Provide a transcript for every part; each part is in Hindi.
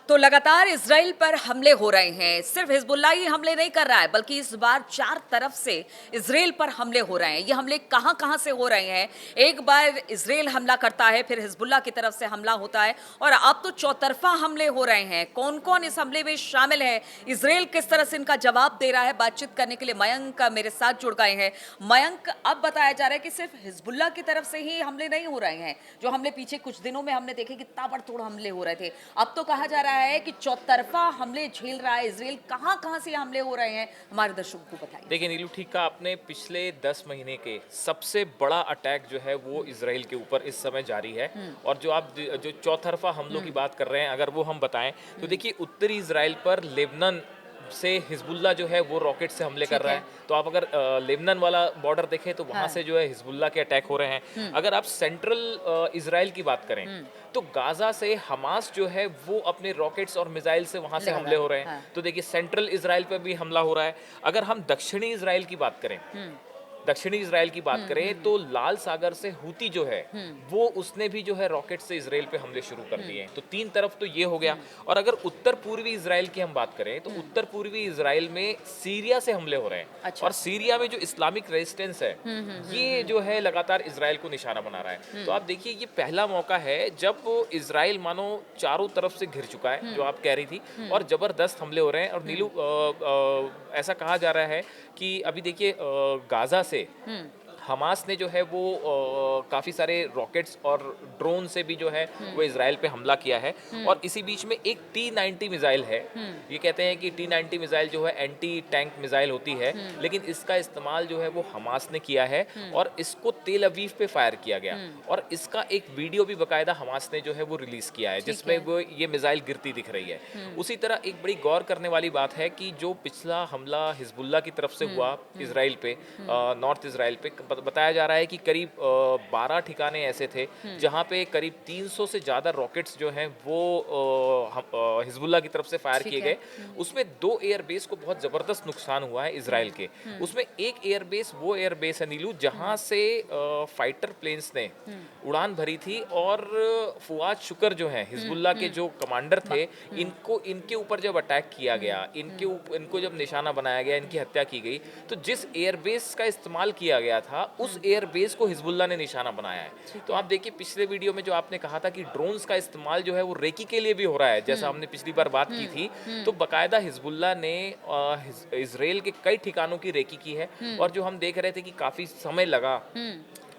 तो लगातार इजराइल पर हमले हो रहे हैं। सिर्फ हिजबुल्लाह ही हमले नहीं कर रहा है, बल्कि इस बार 4 तरफ से इजराइल पर हमले हो रहे हैं। ये हमले कहां-कहां से हो रहे हैं? एक बार इजराइल हमला करता है, फिर हिजबुल्लाह की तरफ से हमला होता है और अब तो चौतरफा हमले हो रहे हैं। कौन-कौन इस हमले में शामिल है? इजराइल किस तरह से इनका जवाब दे रहा है? बातचीत करने के लिए मयंक मेरे साथ जुड़ गए हैं। मयंक, अब बताया जा रहा है कि सिर्फ हिजबुल्लाह की तरफ से ही हमले नहीं हो रहे हैं। जो हमले पीछे कुछ दिनों में हमने देखे कि ताबड़तोड़ हमले हो रहे थे। अब तो कहा जा रहा है कि चौतरफा हमले झेल रहा है इजराइल। कहां-कहां से हमले हो रहे हैं, हमारे दर्शकों को बताइए। देखिए नीलू, ठीक कहा आपने। पिछले 10 महीने के सबसे बड़ा अटैक जो है वो इजराइल के ऊपर इस समय जारी है। और जो चौतरफा हमलों की बात कर रहे हैं, अगर वो हम बताएं तो देखिए, उत्तरी इजराइल पर लेबनान से हिजबुल्लाह जो है वो रॉकेट से हमले कर ठीक रहा है। है। तो आप अगर लेबनान वाला बॉर्डर देखें तो वहाँ हाँ। से जो है हिजबुल्लाह के अटैक हो रहे हैं। अगर आप सेंट्रल इजराइल की बात करें तो गाजा से हमास जो है वो अपने रॉकेट्स और मिसाइल से वहाँ से लगा हमले रहा हो रहे है। हैं। हाँ। तो देखिए, सेंट्रल इजराइल पर भी हमला हो रहा है। अगर हम दक्षिणी इजराइल की बात करें, दक्षिणी इजराइल की बात करें तो लाल सागर से हूती जो है वो उसने भी जो है रॉकेट से इजराइल पे हमले शुरू कर दिए हैं। तो तीन तरफ तो ये हो गया। और अगर उत्तर पूर्वी इजराइल की हम बात करें तो उत्तर पूर्वी इजराइल में सीरिया से हमले हो रहे हैं। अच्छा। और सीरिया में जो इस्लामिक रेजिस्टेंस है ये जो है लगातार इजराइल को निशाना बना रहा है। तो आप देखिए, ये पहला मौका है जब इजराइल मानो चारों तरफ से घिर चुका है, जो आप कह रही थी, और जबरदस्त हमले हो रहे हैं। और नीलू, ऐसा कहा जा रहा है कि अभी देखिए, गाजा से हमास ने जो है वो काफ़ी सारे रॉकेट्स और ड्रोन से भी जो है वो इजराइल पे हमला किया है। और इसी बीच में एक T-90 मिसाइल है। ये कहते हैं कि T-90 मिसाइल जो है एंटी टैंक मिसाइल होती है, लेकिन इसका इस्तेमाल जो है वो हमास ने किया है और इसको तेल अवीव पे फायर किया गया। और इसका एक वीडियो भी बाकायदा हमास ने जो है वो रिलीज किया है, ठीक जिसमें है। वो ये मिसाइल गिरती दिख रही है। उसी तरह एक बड़ी गौर करने वाली बात है कि जो पिछला हमला हिजबुल्लाह की तरफ से हुआ इसराइल पे, नॉर्थ इसराइल पे, बताया जा रहा है कि करीब 12 ठिकाने ऐसे थे जहां पे करीब 300 से ज़्यादा रॉकेट्स जो हैं वो हिजबुल्लाह की तरफ से फायर ठीक किए है। गए। उसमें 2 एयरबेस को बहुत ज़बरदस्त नुकसान हुआ है इसराइल के। उसमें एक एयरबेस वो एयरबेस है नीलू जहां से फाइटर प्लेन्स ने उड़ान भरी थी। और फुआद शुक्र जो हैं हिजबुल्लाह के जो कमांडर थे, इनको इनके ऊपर जब अटैक किया गया, इनको जब निशाना बनाया गया, इनकी हत्या की गई, तो जिस एयरबेस का इस्तेमाल किया गया था उस एयरबेस को हिजबुल्लाह ने निशाना बनाया है। तो आप देखिए, पिछले वीडियो में जो आपने कहा था कि ड्रोन्स का इस्तेमाल जो है वो रेकी के लिए भी हो रहा है, जैसा हमने पिछली बार बात की थी, तो बाकायदा हिजबुल्लाह ने इजराइल के कई ठिकानों की रेकी की है। और जो हम देख रहे थे कि काफी समय लगा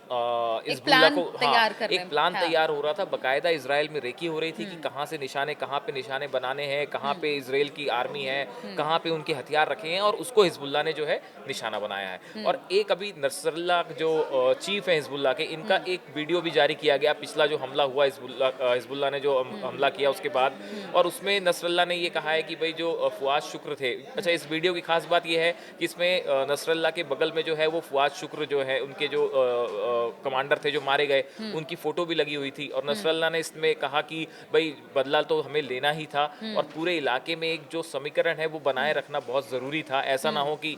एक हिजबुल्लाह प्लान को, तैयार हाँ, करने एक में। प्लान हाँ। तैयार हो रहा था। बकायदा इसराइल में रेकी हो रही थी कि कहाँ से निशाने, कहाँ पे निशाने बनाने हैं, कहाँ पे इसराइल की आर्मी है, कहाँ पे उनके हथियार रखे हैं, और उसको हिजबुल्लाह ने जो है निशाना बनाया है। और एक अभी नसरल्ला जो चीफ है हिजबुल्लाह के, इनका एक वीडियो भी जारी किया गया, पिछला जो हमला हुआ हिजबुल्लाह ने जो हमला किया उसके बाद। और उसमें नसरल्ला ने ये कहा है कि भाई जो फुआद शुक्र थे, अच्छा, इस वीडियो की खास बात ये है कि इसमें नसरल्ला के बगल में जो है वो फुआद शुक्र जो है, उनके जो कमांडर थे जो मारे गए, उनकी फोटो भी लगी हुई थी। और नसरल्ला ने इसमें कहा कि भाई बदला तो हमें लेना ही था, और पूरे इलाके में एक जो समीकरण है वो बनाए रखना बहुत ज़रूरी था। ऐसा ना हो कि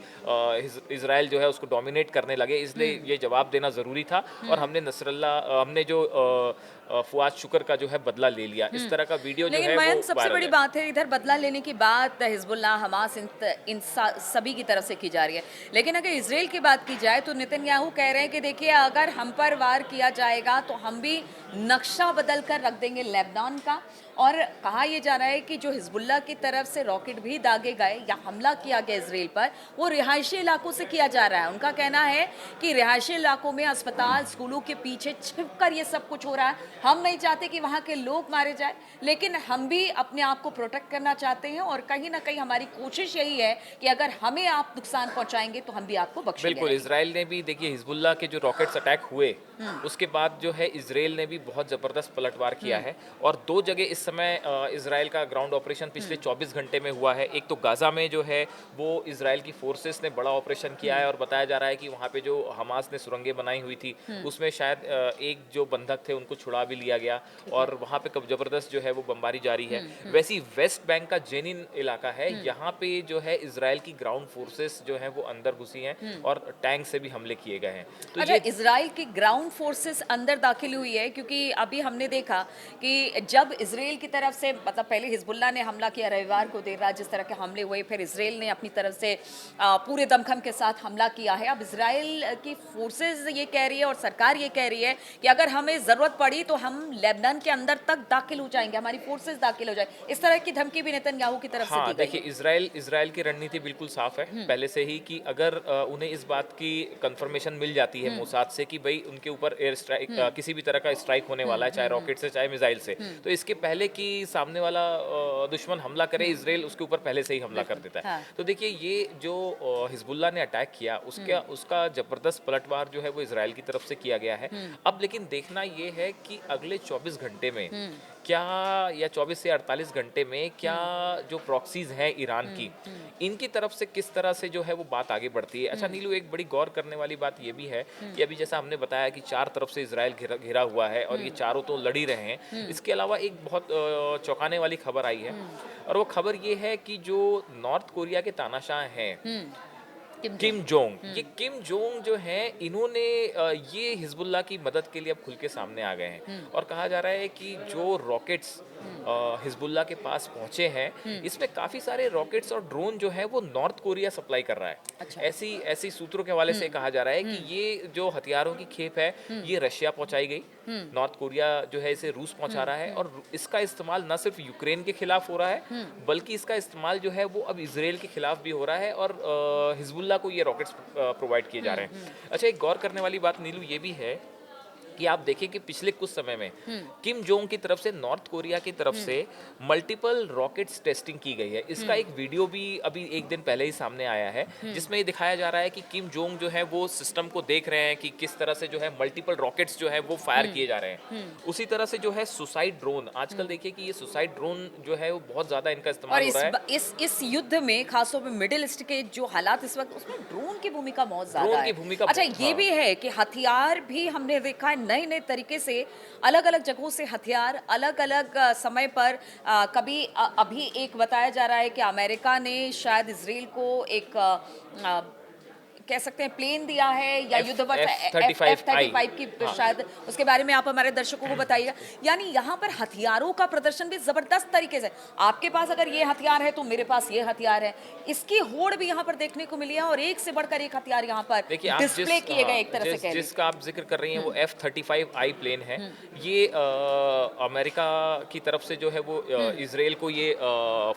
इसराइल जो है उसको डोमिनेट करने लगे, इसलिए ये जवाब देना ज़रूरी था। और हमने जो फुआद शुक्र का जो है बदला ले लिया। इस तरह का वीडियो जो लेकिन है वो मयंक, सबसे वायरल बड़ी है। बात है, इधर बदला लेने की बात हिजबुल्लाह, हमास, सभी की तरफ से की जा रही है। लेकिन अगर इजराइल की बात की जाए तो नेतन्याहू कह रहे हैं कि देखिए, अगर हम पर वार किया जाएगा तो हम भी नक्शा बदल कर रख देंगे लेबनान का। और कहा यह जा रहा है कि जो हिजबुल्लाह की तरफ से रॉकेट भी दागे गए या हमला किया गया इजराइल पर, वो रिहायशी इलाकों से किया जा रहा है। उनका कहना है कि रिहायशी इलाकों में, अस्पताल, स्कूलों के पीछे छिपकर ये सब कुछ हो रहा है। हम नहीं चाहते कि वहाँ के लोग मारे जाए, लेकिन हम भी अपने आप को प्रोटेक्ट करना चाहते हैं। और कहीं ना कहीं हमारी कोशिश यही है कि अगर हमें आप नुकसान पहुंचाएंगे तो हम भी आपको बख्शेंगे बिल्कुल, नहीं। इसराइल ने भी देखिए, हिजबुल्लाह के जो रॉकेट्स अटैक हुए उसके बाद जो है इसराइल ने भी बहुत ज़बरदस्त पलटवार किया है। और 2 जगह इस समय इसराइल का ग्राउंड ऑपरेशन पिछले 24 घंटे में हुआ है। एक तो गाज़ा में जो है वो इसराइल की फोर्सेस ने बड़ा ऑपरेशन किया है, और बताया जा रहा है कि वहाँ पे जो हमास ने सुरंगें बनाई हुई थी उसमें शायद एक जो बंधक थे उनको छुड़ा भी लिया गया। और वहाँ पे ज़बरदस्त जो है वो बमबारी जारी है। वैसे ही वेस्ट बैंक का जेनिन इलाका है, यहाँ पे जो है इसराइल की ग्राउंड फोर्सेस जो है वो अंदर घुसी हैं और टैंक से भी हमले किए गए हैं। तो अच्छा, ये इजराइल की ग्राउंड फोर्सेस अंदर दाखिल हुई है, क्योंकि अभी हमने देखा कि जब इजराइल की तरफ से, मतलब पहले हिजबुल्लाह ने हमला किया रविवार को देर रात, जिस तरह के हमले हुए, फिर इसराइल ने अपनी तरफ से पूरे दमखम के साथ हमला किया है। अब इसराइल की फोर्सेस ये कह रही है और सरकार ये कह रही है कि अगर हमें ज़रूरत पड़ी तो हम लेबनान के अंदर तक दाखिल हो जाएंगे, हमारी फोर्सेस दाखिल हो जाए। इस तरह की धमकी भी नेतन्याहू की तरफ से दी हाँ, गई देखिए है। इज़राइल की रणनीति बिल्कुल साफ है पहले से ही कि अगर उन्हें इस बात की कंफर्मेशन मिल जाती है मोसाद से कि भाई उनके ऊपर एयर स्ट्राइक किसी भी तरह का स्ट्राइक होने वाला है, चाहे रॉकेट से चाहे मिसाइल से, तो इसके पहले कि सामने वाला दुश्मन हमला करे, इजराइल उसके ऊपर पहले से ही हमला कर देता है। हाँ। तो देखिए ये जो हिजबुल्लाह ने अटैक किया उसका जबरदस्त पलटवार जो है वो इजराइल की तरफ से किया गया है। अब लेकिन देखना ये है कि अगले 24 घंटे में क्या, या 24 से 48 घंटे में क्या जो प्रॉक्सीज हैं ईरान की, इनकी तरफ से किस तरह से जो है वो बात आगे बढ़ती है। अच्छा नीलू, एक बड़ी गौर करने वाली बात ये भी है कि अभी जैसा हमने बताया कि चार तरफ से इजराइल घिरा हुआ है और ये चारों तो लड़ ही रहे हैं। इसके अलावा एक बहुत चौंकाने वाली खबर आई है, और वो खबर ये है कि जो नॉर्थ कोरिया के तानाशाह हैं किम जोंग, ये किम जोंग जो है, इन्होंने ये हिजबुल्लाह की मदद के लिए अब खुल के सामने आ गए हैं और कहा जा रहा है कि जो रॉकेट्स हिजबुल्लाह के पास पहुंचे हैं, इसमें काफी सारे रॉकेट्स और ड्रोन जो है वो नॉर्थ कोरिया सप्लाई कर रहा है। अच्छा। ऐसी सूत्रों के हवाले से कहा जा रहा है कि ये जो हथियारों की खेप है ये रशिया पहुंचाई गई, नॉर्थ कोरिया जो है इसे रूस पहुंचा रहा है, और इसका इस्तेमाल न सिर्फ यूक्रेन के खिलाफ हो रहा है बल्कि इसका इस्तेमाल जो है वो अब इसराइल के खिलाफ भी हो रहा है, और हिजबुल्लाह को ये रॉकेट्स प्रोवाइड किए जा रहे हैं। अच्छा, एक गौर करने वाली बात नीलू ये भी है कि आप देखें कि पिछले कुछ समय में किम जोंग की तरफ से नॉर्थ कोरिया की तरफ से मल्टीपल रॉकेट्स टेस्टिंग की गई है। इसका एक वीडियो भी अभी एक दिन पहले ही सामने आया है, जिसमें ये दिखाया जा रहा है कि किम जोंग जो है वो सिस्टम को देख रहे हैं कि किस तरह से जो है मल्टीपल रॉकेट्स जो है वो फायर किए जा रहे हैं। उसी तरह से जो है सुसाइड ड्रोन, आजकल देखिए कि ये सुसाइड ड्रोन जो है वो बहुत ज्यादा इनका और इस्तेमाल हो रहा है। इस युद्ध में खासतौर पे मिडिल ईस्ट के जो हालात इस वक्त, उसमें ड्रोन की भूमिका बहुत ज्यादा ड्रोन है। की भूमिका अच्छा, बहुत- ये हाँ। भी है कि हथियार भी हमने देखा है नए नए तरीके से, अलग अलग जगहों से हथियार अलग अलग समय पर, कभी अभी एक बताया जा रहा है कि अमेरिका ने शायद इसराइल को एक कह सकते हैं प्लेन दिया है, या युद्धवत F-35 की, हाँ। शायद उसके बारे में आप हमारे दर्शकों को बताइएगा। यानी यहाँ पर हथियारों का प्रदर्शन भी जबरदस्त तरीके से, आपके पास अगर ये हथियार है तो मेरे पास ये हथियार है, इसकी होड़ भी यहाँ पर देखने को मिली है, और एक से बढ़कर एक हथियार यहाँ पर देखिए आप डिस्प्ले किए गए, एक तरह से कह लीजिए। जिसका आप जिक्र कर रही हैं वो F-35I प्लेन है। ये अमेरिका की तरफ से जो है वो इसराइल को ये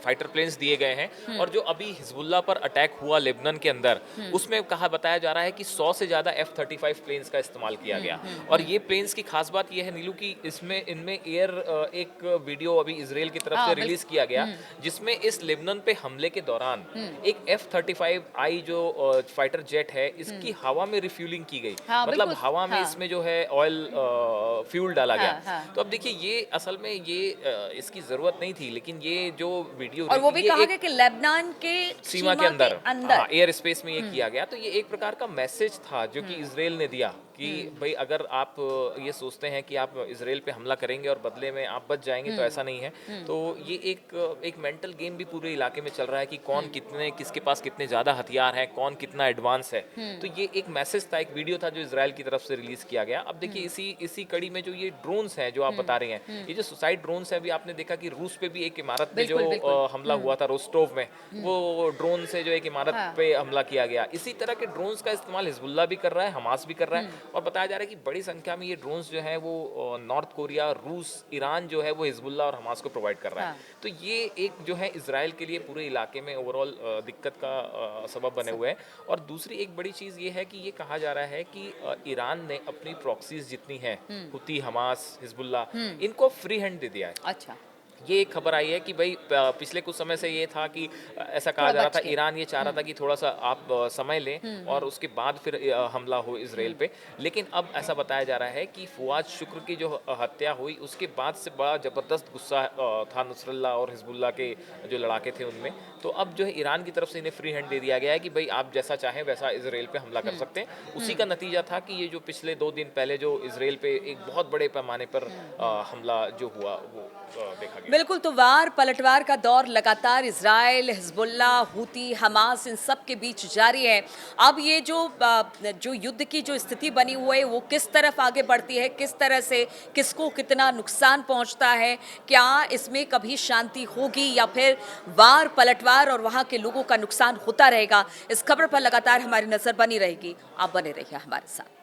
फाइटर प्लेन्स दिए गए हैं, और जो अभी हिजबुल्लाह पर अटैक हुआ लेबनान के अंदर, उसमें बताया जा रहा है कि 100 से ज्यादा F-35 प्लेन्स का इस्तेमाल किया गया। और ये प्लेन्स की खास बात ये है नीलू कि इनमें एयर एक वीडियो अभी इसराइल की तरफ से रिलीज किया गया, जिसमें इस लेबनान पे हमले के दौरान एक F-35I जो फाइटर जेट है, इसकी हवा में रिफ्यूलिंग की गई। हाँ, मतलब बिल्कुल। हवा में हाँ। इसमें जो है ऑयल फ्यूल डाला हाँ, गया। हाँ। तो अब देखिए ये असल में ये इसकी जरूरत नहीं थी, लेकिन ये जो वीडियो, और वो भी ये कहा एक गया कि लेबनान के सीमा के अंदर अंदर एयर स्पेस में ये किया गया। तो ये एक प्रकार का मैसेज था जो कि इसराइल ने दिया कि भाई अगर आप ये सोचते हैं कि आप इसराइल पे हमला करेंगे और बदले में आप बच जाएंगे, तो ऐसा नहीं है। तो ये एक मेंटल गेम भी पूरे इलाके में चल रहा है कि कौन कितने, किसके पास कितने ज्यादा हथियार हैं, कौन कितना एडवांस है। तो ये एक मैसेज था, एक वीडियो था जो इसराइल की तरफ से रिलीज किया गया। अब देखिए इसी कड़ी में जो ये ड्रोन्स हैं जो आप बता रहे हैं, ये जो सुसाइड ड्रोन्स है, अभी आपने देखा कि रूस पे भी एक इमारत पे जो हमला हुआ था रोस्टोव में, वो ड्रोन से जो एक इमारत पे हमला किया गया। इसी तरह के ड्रोन्स का इस्तेमाल हिजबुल्लाह भी कर रहा है, हमास भी कर रहा है, और बताया जा रहा है कि बड़ी संख्या में ये ड्रोन्स जो है वो नॉर्थ कोरिया, रूस, ईरान जो है वो हिजबुल्लाह और हमास को प्रोवाइड कर रहा है। तो ये एक जो है इजराइल के लिए पूरे इलाके में ओवरऑल दिक्कत का सबब बने हुए हैं। और दूसरी एक बड़ी चीज़ ये है कि ये कहा जा रहा है कि ईरान ने अपनी प्रॉक्सीज जितनी हैं, हुती, हमास, हिजबुल्लाह, इनको फ्री हैंड दे दिया है। अच्छा, ये एक खबर आई है कि भाई पिछले कुछ समय से ये था कि ऐसा कहा जा रहा था, ईरान ये चाह रहा था कि थोड़ा सा आप समय लें और उसके बाद फिर हमला हो इसराइल पे। लेकिन अब ऐसा बताया जा रहा है कि फुआद शुक्र की जो हत्या हुई उसके बाद से बड़ा ज़बरदस्त गुस्सा था नसरुल्लाह और हिजबुल्लाह के जो लड़ाके थे उनमें। तो अब जो है ईरान की तरफ से इन्हें फ्री हैंड दे दिया गया है कि भाई आप जैसा चाहें वैसा इसराइल पे हमला कर सकते हैं। उसी का नतीजा था कि ये जो पिछले 2 दिन पहले जो इसराइल पे एक बहुत बड़े पैमाने पर हमला जो हुआ वो देखा गया। बिल्कुल, तो वार पलटवार का दौर लगातार इज़राइल, हिज़्बुल्लाह, हूती, हमास इन सब के बीच जारी है। अब ये जो युद्ध की जो स्थिति बनी हुई है वो किस तरफ आगे बढ़ती है, किस तरह से किसको कितना नुकसान पहुंचता है, क्या इसमें कभी शांति होगी या फिर वार पलटवार और वहां के लोगों का नुकसान होता रहेगा, इस खबर पर लगातार हमारी नज़र बनी रहेगी। आप बने रहिए हमारे साथ।